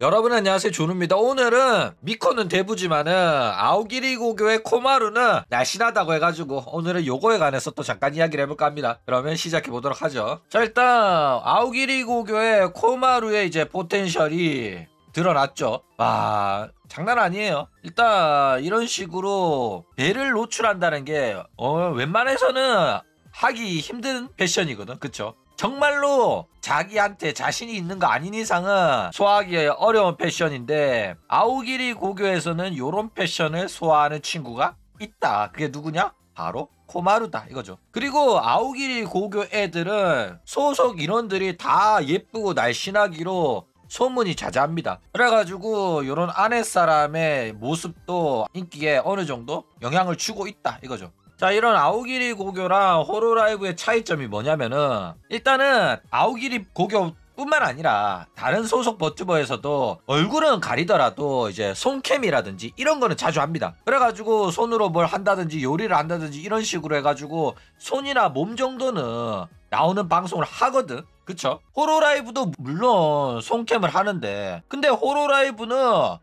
여러분 안녕하세요, 준우입니다. 오늘은 미코는 대부지만은 아오기리 고교의 코마루는 날씬하다고 해가지고 오늘은 요거에 관해서 또 잠깐 이야기를 해볼까 합니다. 그러면 시작해보도록 하죠. 자, 일단 아오기리 고교의 코마루의 이제 포텐셜이 드러났죠. 와, 장난 아니에요. 일단 이런 식으로 배를 노출한다는 게 웬만해서는 하기 힘든 패션이거든. 그쵸? 정말로 자기한테 자신이 있는 거 아닌 이상은 소화하기 어려운 패션인데, 아오기리 고교에서는 요런 패션을 소화하는 친구가 있다. 그게 누구냐? 바로 코마루다 이거죠. 그리고 아오기리 고교 애들은 소속 인원들이 다 예쁘고 날씬하기로 소문이 자자합니다. 그래가지고 요런 아랫사람의 모습도 인기에 어느 정도 영향을 주고 있다 이거죠. 자, 이런 아오기리 고교랑 호로라이브의 차이점이 뭐냐면은, 일단은 아오기리 고교 뿐만 아니라 다른 소속 버튜버에서도 얼굴은 가리더라도 이제 손캠이라든지 이런 거는 자주 합니다. 그래가지고 손으로 뭘 한다든지 요리를 한다든지 이런 식으로 해가지고 손이나 몸 정도는 나오는 방송을 하거든. 그쵸? 호로라이브도 물론 손캠을 하는데, 근데 호로라이브는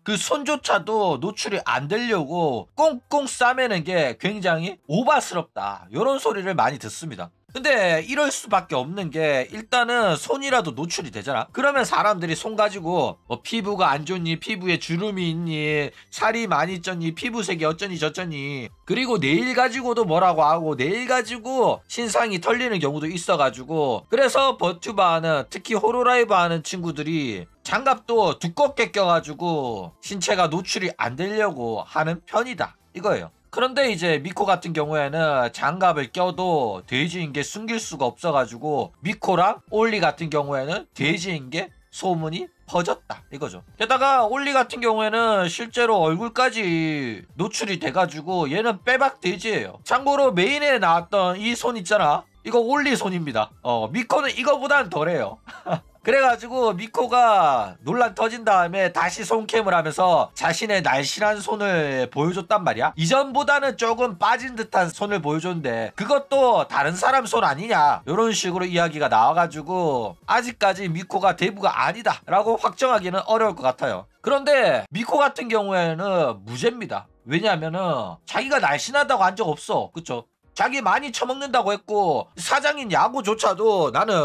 그 손조차도 노출이 안 되려고 꽁꽁 싸매는 게 굉장히 오바스럽다, 요런 소리를 많이 듣습니다. 근데 이럴 수밖에 없는 게, 일단은 손이라도 노출이 되잖아. 그러면 사람들이 손 가지고 뭐 피부가 안 좋니, 피부에 주름이 있니, 살이 많이 쪘니, 피부색이 어쩌니 저쩌니, 그리고 네일 가지고도 뭐라고 하고, 네일 가지고 신상이 털리는 경우도 있어가지고, 그래서 버튜버 하는, 특히 호로라이브 하는 친구들이 장갑도 두껍게 껴가지고 신체가 노출이 안 되려고 하는 편이다 이거예요. 그런데 이제 미코 같은 경우에는 장갑을 껴도 돼지인 게 숨길 수가 없어가지고, 미코랑 올리 같은 경우에는 돼지인 게 소문이 퍼졌다 이거죠. 게다가 올리 같은 경우에는 실제로 얼굴까지 노출이 돼가지고 얘는 빼박 돼지예요. 참고로 메인에 나왔던 이 손 있잖아, 이거 올리 손입니다. 미코는 이거보단 덜해요. 그래가지고 미코가 논란 터진 다음에 다시 손캠을 하면서 자신의 날씬한 손을 보여줬단 말이야. 이전보다는 조금 빠진 듯한 손을 보여줬는데, 그것도 다른 사람 손 아니냐, 이런 식으로 이야기가 나와가지고 아직까지 미코가 대부가 아니다 라고 확정하기는 어려울 것 같아요. 그런데 미코 같은 경우에는 무죄입니다. 왜냐하면은 자기가 날씬하다고 한 적 없어. 그쵸? 자기 많이 처먹는다고 했고, 사장인 야구조차도 나는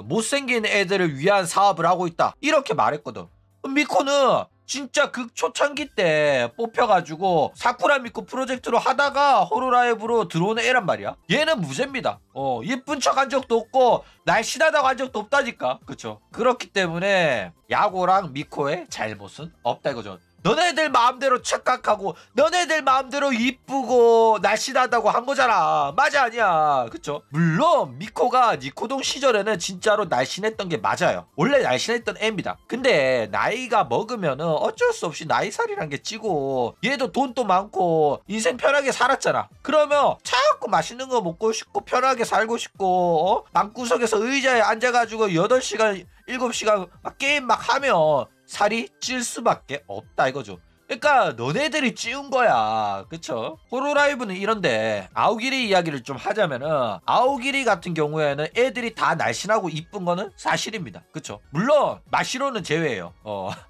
못생긴 애들을 위한 사업을 하고 있다 이렇게 말했거든. 미코는 진짜 극초창기 때 뽑혀가지고 사쿠라 미코 프로젝트로 하다가 호로라이브로 들어오는 애란 말이야. 얘는 무죄입니다. 예쁜 척 한 적도 없고 날씬하다고 한 적도 없다니까. 그쵸? 그렇기 때문에 야구랑 미코의 잘못은 없다 이거죠. 너네들 마음대로 착각하고 너네들 마음대로 이쁘고 날씬하다고 한 거잖아. 맞아 아니야. 그쵸? 물론 미코가 니코동 시절에는 진짜로 날씬했던 게 맞아요. 원래 날씬했던 애입니다. 근데 나이가 먹으면은 어쩔 수 없이 나이살이란 게 찌고, 얘도 돈도 많고 인생 편하게 살았잖아. 그러면 자꾸 맛있는 거 먹고 싶고 편하게 살고 싶고, 방구석에서 의자에 앉아가지고 8시간 7시간 막 게임 막 하면 살이 찔 수밖에 없다 이거죠. 그러니까 너네들이 찌운 거야. 그쵸? 호로라이브는 이런데, 아오기리 이야기를 좀 하자면은, 아오기리 같은 경우에는 애들이 다 날씬하고 이쁜 거는 사실입니다. 그쵸? 물론 마시로는 제외예요.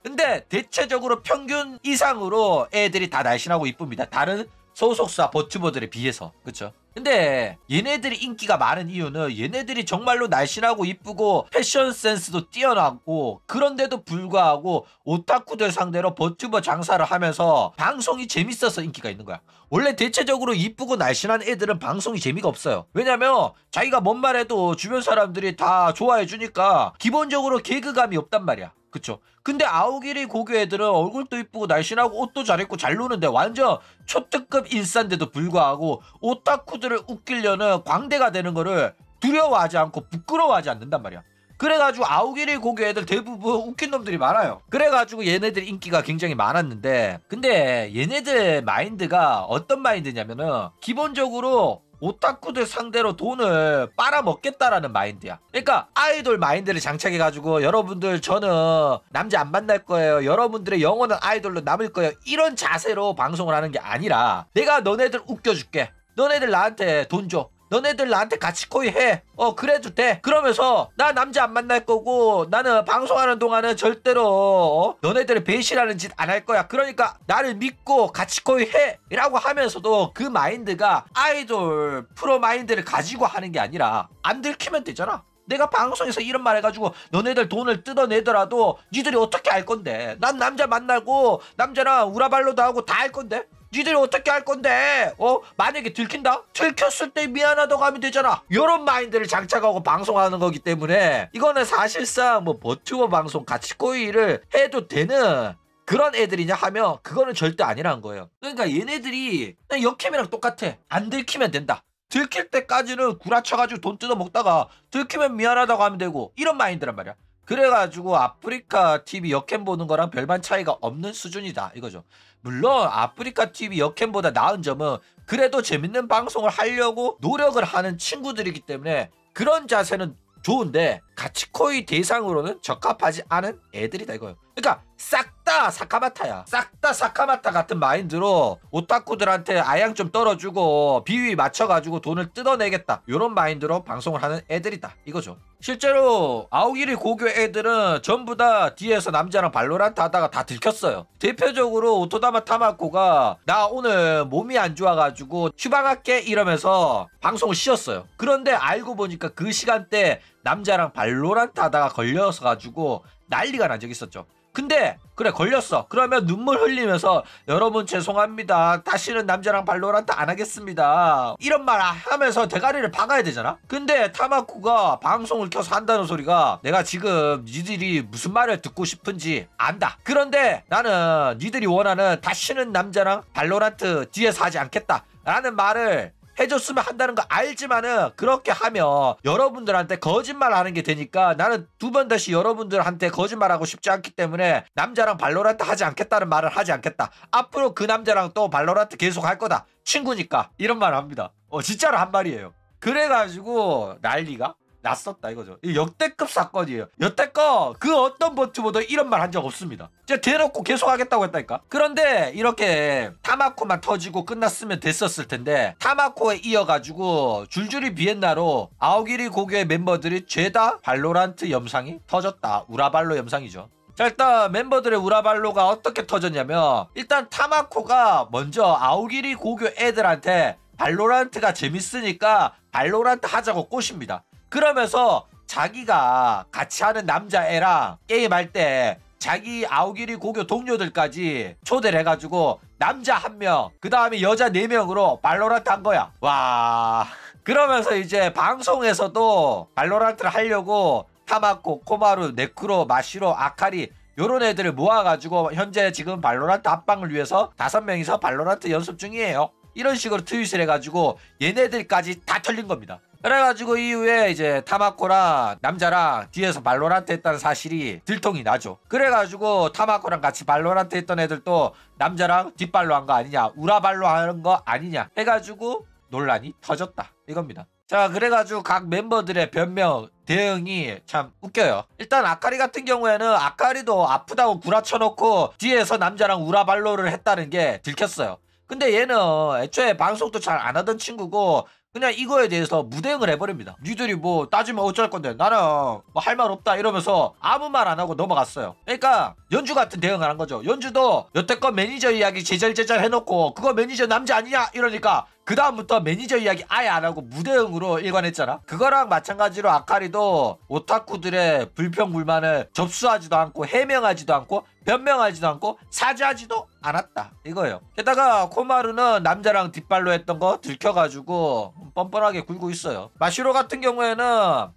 근데 대체적으로 평균 이상으로 애들이 다 날씬하고 이쁩니다. 다른 소속사 버튜버들에 비해서. 그쵸? 근데 얘네들이 인기가 많은 이유는 얘네들이 정말로 날씬하고 이쁘고 패션 센스도 뛰어나고, 그런데도 불구하고 오타쿠들 상대로 버튜버 장사를 하면서 방송이 재밌어서 인기가 있는 거야. 원래 대체적으로 이쁘고 날씬한 애들은 방송이 재미가 없어요. 왜냐면 자기가 뭔 말해도 주변 사람들이 다 좋아해 주니까 기본적으로 개그감이 없단 말이야. 그쵸? 근데 아오기리 고교 애들은 얼굴도 이쁘고 날씬하고 옷도 잘 입고 잘 노는데 완전 초특급 인싸인데도 불구하고 오타쿠들을 웃기려는 광대가 되는 거를 두려워하지 않고 부끄러워하지 않는단 말이야. 그래가지고 아오기리 고교 애들 대부분 웃긴 놈들이 많아요. 그래가지고 얘네들 인기가 굉장히 많았는데, 근데 얘네들 마인드가 어떤 마인드냐면은 기본적으로 오타쿠들 상대로 돈을 빨아먹겠다라는 마인드야. 그러니까 아이돌 마인드를 장착해가지고 여러분들 저는 남자 안 만날 거예요, 여러분들의 영원한 아이돌로 남을 거예요, 이런 자세로 방송을 하는 게 아니라, 내가 너네들 웃겨줄게, 너네들 나한테 돈 줘, 너네들 나한테 가치코이 해. 그래도 돼. 그러면서 나 남자 안 만날 거고 나는 방송하는 동안은 절대로 너네들의 배신하는 짓 안 할 거야. 그러니까 나를 믿고 가치코이 해 라고 하면서도 그 마인드가 아이돌 프로 마인드를 가지고 하는 게 아니라 안 들키면 되잖아. 내가 방송에서 이런 말 해가지고 너네들 돈을 뜯어내더라도 니들이 어떻게 할 건데. 난 남자 만나고 남자랑 우라발로도 하고 다 할 건데 니들이 어떻게 할 건데. 만약에 들킨다? 들켰을 때 미안하다고 하면 되잖아. 요런 마인드를 장착하고 방송하는 거기 때문에 이거는 사실상 뭐 버튜버 방송 가치코이를 해도 되는 그런 애들이냐 하면 그거는 절대 아니라는 거예요. 그러니까 얘네들이 그냥 역캠이랑 똑같아. 안 들키면 된다. 들킬 때까지는 구라쳐가지고 돈 뜯어먹다가 들키면 미안하다고 하면 되고 이런 마인드란 말이야. 그래가지고 아프리카 TV 역캠 보는 거랑 별반 차이가 없는 수준이다 이거죠. 물론 아프리카 TV 역캠보다 나은 점은 그래도 재밌는 방송을 하려고 노력을 하는 친구들이기 때문에 그런 자세는 좋은데 가치코이 대상으로는 적합하지 않은 애들이다 이거예요. 그러니까 싹 다 사카마타야. 싹 다 사카마타 같은 마인드로 오타쿠들한테 아양 좀 떨어주고 비위 맞춰가지고 돈을 뜯어내겠다 요런 마인드로 방송을 하는 애들이다 이거죠. 실제로 아오기리 고교 애들은 전부 다 뒤에서 남자랑 발로란트 하다가 다 들켰어요. 대표적으로 오토다마 타마코가 나 오늘 몸이 안 좋아가지고 휴방할게 이러면서 방송을 쉬었어요. 그런데 알고 보니까 그 시간대 남자랑 발로란트 하다가 걸려서 가지고 난리가 난 적이 있었죠. 근데 그래 걸렸어. 그러면 눈물 흘리면서 여러분 죄송합니다. 다시는 남자랑 발로란트 안 하겠습니다. 이런 말 하면서 대가리를 박아야 되잖아. 근데 타마쿠가 방송을 켜서 한다는 소리가 내가 지금 니들이 무슨 말을 듣고 싶은지 안다. 그런데 나는 니들이 원하는 다시는 남자랑 발로란트 뒤에서 하지 않겠다 라는 말을 해줬으면 한다는 거 알지만은 그렇게 하면 여러분들한테 거짓말하는 게 되니까 나는 두 번 다시 여러분들한테 거짓말하고 싶지 않기 때문에 남자랑 발로란트 하지 않겠다는 말을 하지 않겠다. 앞으로 그 남자랑 또 발로란트 계속 할 거다. 친구니까 이런 말을 합니다. 진짜로 한 말이에요. 그래가지고 난리가 났었다 이거죠. 이 역대급 사건이에요. 여태껏 그 어떤 버튜버도 이런 말 한 적 없습니다. 진짜 대놓고 계속 하겠다고 했다니까. 그런데 이렇게 타마코만 터지고 끝났으면 됐었을 텐데 타마코에 이어가지고 줄줄이 비엔나로 아오기리 고교의 멤버들이 죄다 발로란트 영상이 터졌다. 우라발로 영상이죠. 자, 일단 멤버들의 우라발로가 어떻게 터졌냐면 일단 타마코가 먼저 아오기리 고교 애들한테 발로란트가 재밌으니까 발로란트 하자고 꼬십니다. 그러면서 자기가 같이 하는 남자애랑 게임할 때 자기 아오기리 고교 동료들까지 초대를 해가지고 남자 1명 그 다음에 여자 4명으로 발로란트 한 거야. 와. 그러면서 이제 방송에서도 발로란트를 하려고 타마코, 코마루, 네크로, 마시로, 아카리 요런 애들을 모아가지고 현재 지금 발로란트 합방을 위해서 5명이서 발로란트 연습 중이에요. 이런 식으로 트윗을 해가지고 얘네들까지 다 털린 겁니다. 그래가지고 이후에 이제 타마코랑 남자랑 뒤에서 발로란트 했다는 사실이 들통이 나죠. 그래가지고 타마코랑 같이 발로란트 했던 애들도 남자랑 뒷발로 한 거 아니냐, 우라발로 하는 거 아니냐 해가지고 논란이 터졌다 이겁니다. 자, 그래가지고 각 멤버들의 변명 대응이 참 웃겨요. 일단 아카리 같은 경우에는 아카리도 아프다고 구라쳐놓고 뒤에서 남자랑 우라발로를 했다는 게 들켰어요. 근데 얘는 애초에 방송도 잘 안 하던 친구고 그냥 이거에 대해서 무대응을 해버립니다. 니들이 뭐 따지면 어쩔 건데 나는 뭐 할 말 없다 이러면서 아무 말 안 하고 넘어갔어요. 그러니까 연주 같은 대응을 한 거죠. 연주도 여태껏 매니저 이야기 제잘제잘 해놓고 그거 매니저 남자 아니냐 이러니까 그 다음부터 매니저 이야기 아예 안 하고 무대응으로 일관했잖아. 그거랑 마찬가지로 아카리도 오타쿠들의 불평불만을 접수하지도 않고 해명하지도 않고 변명하지도 않고 사죄하지도 않았다 이거예요. 게다가 코마루는 남자랑 뒷발로 했던 거 들켜가지고 뻔뻔하게 굴고 있어요. 마시로 같은 경우에는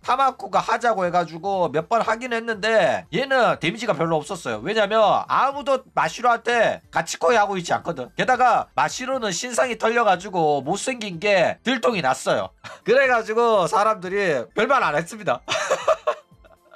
타마쿠가 하자고 해가지고 몇 번 하긴 했는데 얘는 데미지가 별로 없었어요. 왜냐면 아무도 마시로한테 가치코이 하고 있지 않거든. 게다가 마시로는 신상이 털려가지고 못생긴 게 들통이 났어요. 그래가지고 사람들이 별말 안 했습니다.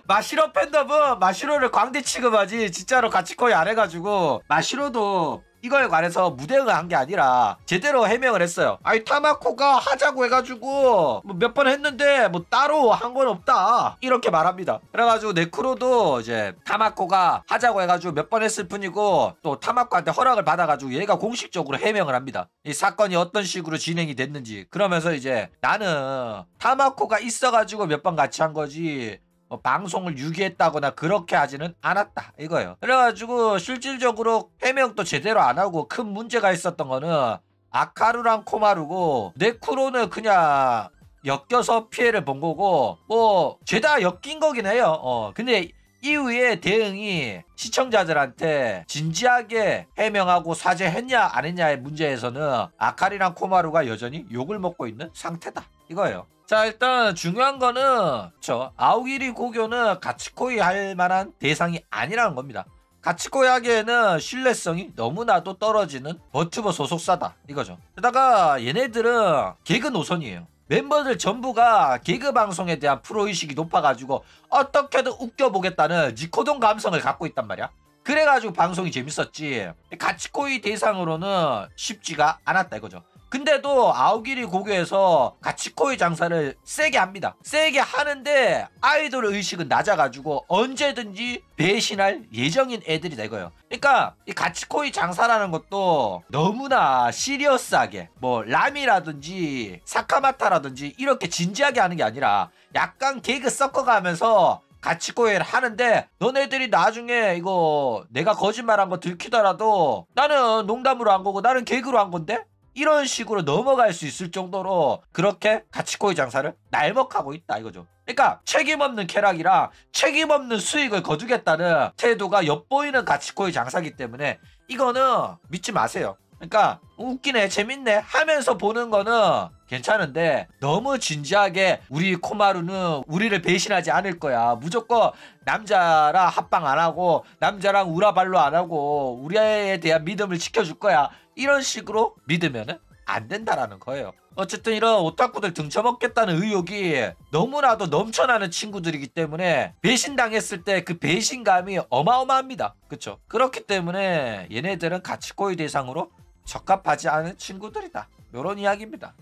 마시로 팬덤은 마시로를 광대 취급하지 진짜로 가치코이 안 해가지고 마시로도 이거에 관해서 무대응을 한 게 아니라 제대로 해명을 했어요. 아니 타마코가 하자고 해가지고 뭐 몇 번 했는데 뭐 따로 한 건 없다 이렇게 말합니다. 그래가지고 네크로도 이제 타마코가 하자고 해가지고 몇 번 했을 뿐이고 또 타마코한테 허락을 받아가지고 얘가 공식적으로 해명을 합니다. 이 사건이 어떤 식으로 진행이 됐는지. 그러면서 이제 나는 타마코가 있어가지고 몇 번 같이 한 거지 뭐 방송을 유기했다거나 그렇게 하지는 않았다 이거예요. 그래가지고 실질적으로 해명도 제대로 안 하고 큰 문제가 있었던 거는 아카루랑 코마루고 네크로는 그냥 엮여서 피해를 본 거고 뭐 죄다 엮인 거긴 해요. 근데 이후에 대응이 시청자들한테 진지하게 해명하고 사죄했냐 안 했냐의 문제에서는 아카리랑 코마루가 여전히 욕을 먹고 있는 상태다 이거예요. 자 일단 중요한 거는 아오기리 고교는 가치코이 할 만한 대상이 아니라는 겁니다. 가치코이 하기에는 신뢰성이 너무나도 떨어지는 버튜버 소속사다 이거죠. 게다가 얘네들은 개그 노선이에요. 멤버들 전부가 개그 방송에 대한 프로의식이 높아가지고 어떻게든 웃겨보겠다는 니코동 감성을 갖고 있단 말이야. 그래가지고 방송이 재밌었지 가치코이 대상으로는 쉽지가 않았다 이거죠. 근데도 아오기리 고교에서 가치코이 장사를 세게 합니다. 세게 하는데 아이돌 의식은 낮아가지고 언제든지 배신할 예정인 애들이다 이거예요. 그러니까 이 가치코이 장사라는 것도 너무나 시리어스하게 뭐 라미라든지 사카마타라든지 이렇게 진지하게 하는 게 아니라 약간 개그 섞어가면서 가치코이를 하는데 너네들이 나중에 이거 내가 거짓말한 거 들키더라도 나는 농담으로 한 거고 나는 개그로 한 건데 이런 식으로 넘어갈 수 있을 정도로 그렇게 가치코이 장사를 날먹하고 있다 이거죠. 그러니까 책임없는 쾌락이랑 책임없는 수익을 거두겠다는 태도가 엿보이는 가치코이 장사기 때문에 이거는 믿지 마세요. 그러니까 웃기네 재밌네 하면서 보는 거는 괜찮은데 너무 진지하게 우리 코마루는 우리를 배신하지 않을 거야. 무조건 남자랑 합방 안 하고 남자랑 우라발로 안 하고 우리에 대한 믿음을 지켜줄 거야. 이런 식으로 믿으면 안 된다라는 거예요. 어쨌든 이런 오타쿠들 등쳐먹겠다는 의욕이 너무나도 넘쳐나는 친구들이기 때문에 배신당했을 때 그 배신감이 어마어마합니다. 그쵸? 그렇기 때문에 얘네들은 가치코이 대상으로 적합하지 않은 친구들이다. 요런 이야기입니다.